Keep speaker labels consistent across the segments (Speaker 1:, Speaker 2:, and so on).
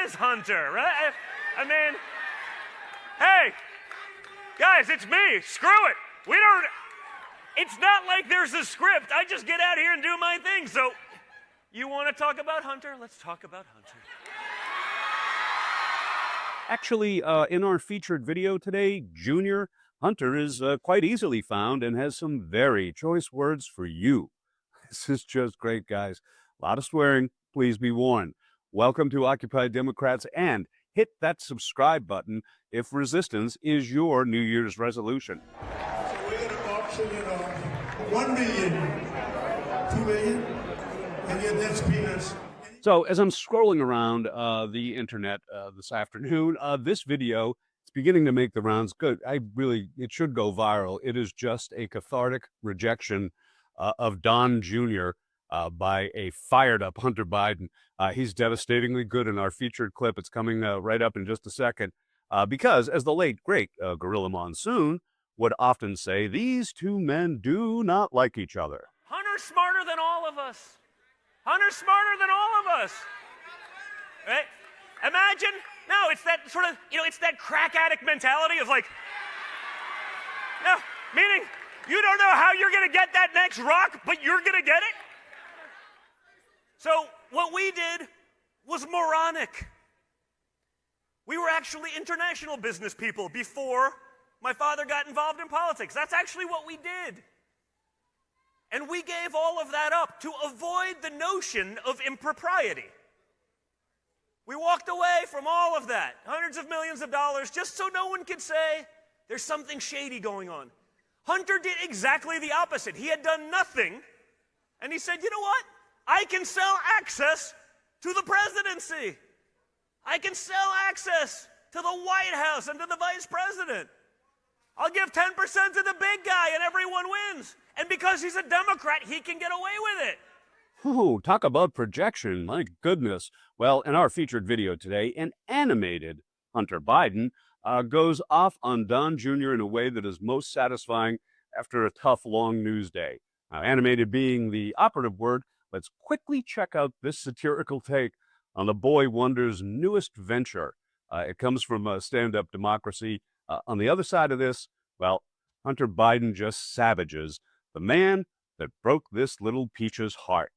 Speaker 1: is Hunter, right? I mean, hey, guys, it's me. Screw it. It's not like there's a script. I just get out here and do my thing. So, you want to talk about Hunter? Let's talk about Hunter.
Speaker 2: Actually, in our featured video today, Junior, Hunter is quite easily found and has some very choice words for you. This is just great, guys. A lot of swearing. Please be warned. Welcome to Occupy Democrats, and hit that subscribe button if resistance is your New Year's resolution.
Speaker 3: So we're going to auction it on 1 million, 2 million, and yet that's peanuts.
Speaker 2: So as I'm scrolling around the internet this afternoon, this video is beginning to make the rounds. Good. It should go viral. It is just a cathartic rejection of Don Jr. By a fired up Hunter Biden. He's devastatingly good in our featured clip. It's coming right up in just a second. Because as the late, great Gorilla Monsoon would often say, these two men do not like each other.
Speaker 1: Hunter's smarter than all of us. Hunter's smarter than all of us. Right? Imagine, no, it's that sort of, it's that crack addict mentality of like, no, meaning you don't know how you're going to get that next rock, but you're going to get it. So what we did was moronic. We were actually international business people before my father got involved in politics. That's actually what we did. And we gave all of that up to avoid the notion of impropriety. We walked away from all of that, hundreds of millions of dollars, just so no one could say there's something shady going on. Hunter did exactly the opposite. He had done nothing, and he said, you know what? I can sell access to the presidency. I can sell access to the White House and to the vice president. I'll give 10% to the big guy and everyone wins. And because he's a Democrat, he can get away with it.
Speaker 2: Ooh, talk about projection. My goodness. Well, in our featured video today, an animated Hunter Biden goes off on Don Jr. in a way that is most satisfying after a tough, long news day. Now, animated being the operative word, let's quickly check out this satirical take on the boy wonder's newest venture. It comes from Stand Up Democracy. On the other side of this, well, Hunter Biden just savages the man that broke this little peach's heart.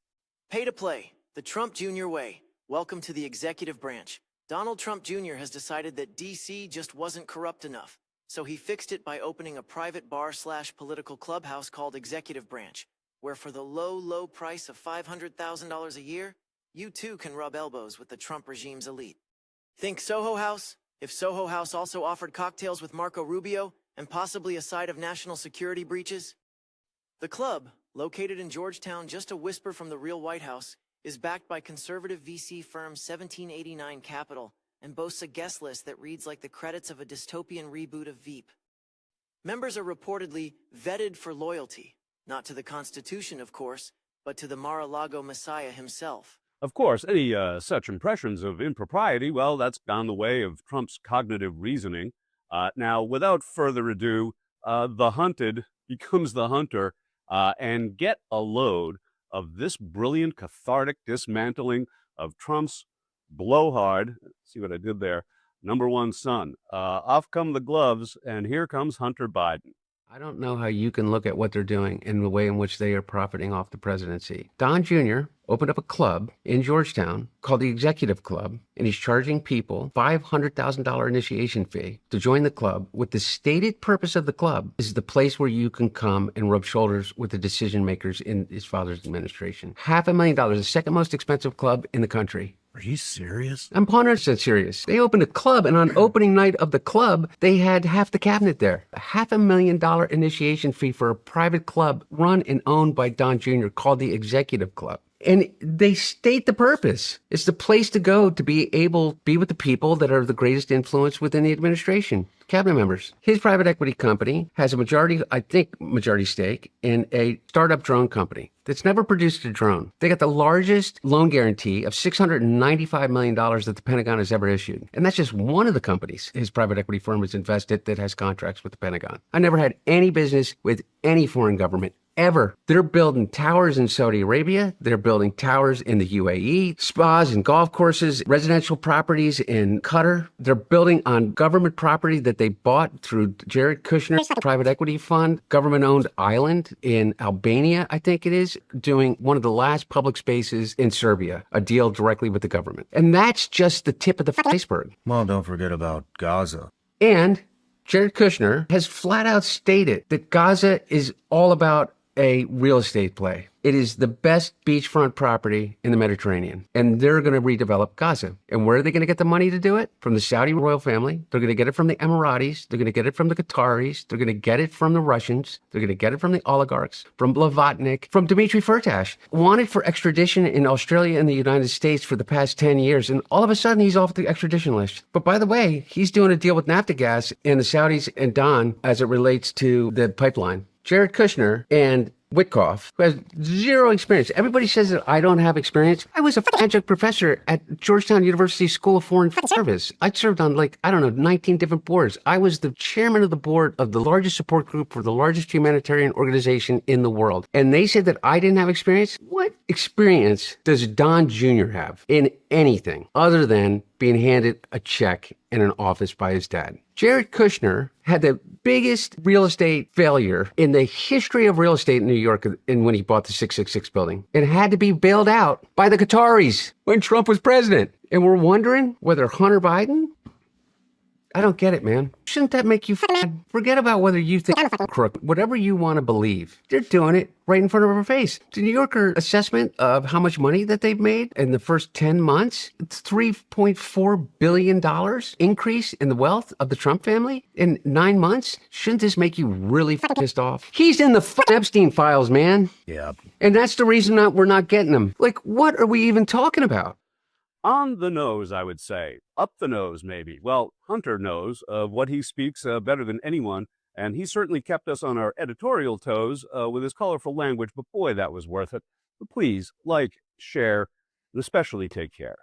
Speaker 4: Pay to play, the Trump Jr. way. Welcome to the executive branch. Donald Trump Jr. has decided that D.C. just wasn't corrupt enough, so he fixed it by opening a private bar/political clubhouse called Executive Branch, where for the low price of $500,000 a year, you too can rub elbows with the Trump regime's elite. Think Soho House? If Soho House also offered cocktails with Marco Rubio and possibly a side of national security breaches? The club, located in Georgetown just a whisper from the real White House, is backed by conservative VC firm 1789 Capital and boasts a guest list that reads like the credits of a dystopian reboot of Veep. Members are reportedly vetted for loyalty, not to the Constitution, of course, but to the Mar-a-Lago Messiah himself.
Speaker 2: Of course, any such impressions of impropriety, well, that's gone the way of Trump's cognitive reasoning. Now, without further ado, the hunted becomes the hunter, and get a load of this brilliant cathartic dismantling of Trump's blowhard, see what I did there, #1 son. Off come the gloves, and here comes Hunter Biden.
Speaker 5: I don't know how you can look at what they're doing and the way in which they are profiting off the presidency. Don Jr. opened up a club in Georgetown called the Executive Club, and he's charging people $500,000 initiation fee to join the club with the stated purpose of the club is the place where you can come and rub shoulders with the decision makers in his father's administration. $500,000, the second most expensive club in the country.
Speaker 6: Are you serious?
Speaker 5: I'm 100% serious. They opened a club, and on opening night of the club, they had half the cabinet there. A $500,000 initiation fee for a private club run and owned by Don Jr. called the Executive Club. And they state the purpose. It's the place to go to be able to be with the people that are the greatest influence within the administration, cabinet members. His private equity company has a majority stake in a startup drone company that's never produced a drone. They got the largest loan guarantee of $695 million that the Pentagon has ever issued. And that's just one of the companies his private equity firm has invested that has contracts with the Pentagon. I never had any business with any foreign government ever. They're building towers in Saudi Arabia. They're building towers in the UAE, spas and golf courses, residential properties in Qatar. They're building on government property that they bought through Jared Kushner's private equity fund, government-owned island in Albania, I think it is, doing one of the last public spaces in Serbia, a deal directly with the government. And that's just the tip of the iceberg.
Speaker 6: Well, don't forget about Gaza.
Speaker 5: And Jared Kushner has flat out stated that Gaza is all about a real estate play. It is the best beachfront property in the Mediterranean, and they're going to redevelop Gaza. And where are they going to get the money to do it? From the Saudi royal family. They're going to get it from the Emiratis. They're going to get it from the Qataris. They're going to get it from the Russians. They're going to get it from the oligarchs, from Blavatnik, from Dmitry Firtash, wanted for extradition in Australia and the United States for the past 10 years. And all of a sudden, he's off the extradition list. But by the way, he's doing a deal with Naftagaz and the Saudis and Don as it relates to the pipeline. Jared Kushner and Witkoff, who has zero experience. Everybody says that I don't have experience. I was a adjunct professor at Georgetown University School of Foreign Service. I served on 19 different boards. I was the chairman of the board of the largest support group for the largest humanitarian organization in the world. And they said that I didn't have experience. What experience does Don Jr. have in anything other than being handed a check in an office by his dad? Jared Kushner had the biggest real estate failure in the history of real estate in New York when he bought the 666 building. It had to be bailed out by the Qataris when Trump was president. And we're wondering whether Hunter Biden... I don't get it, man. Shouldn't that make you forget about whether you think I'm crook? Whatever you want to believe, they're doing it right in front of our face. The New Yorker assessment of how much money that they've made in the first 10 months, it's $3.4 billion increase in the wealth of the Trump family in 9 months. Shouldn't this make you really pissed off? He's in the Epstein files, man.
Speaker 6: Yeah.
Speaker 5: And that's the reason that we're not getting him. Like, what are we even talking about?
Speaker 2: On the nose, I would say. Up the nose, maybe. Well, Hunter knows what he speaks better than anyone, and he certainly kept us on our editorial toes with his colorful language, but boy, that was worth it. But please, like, share, and especially take care.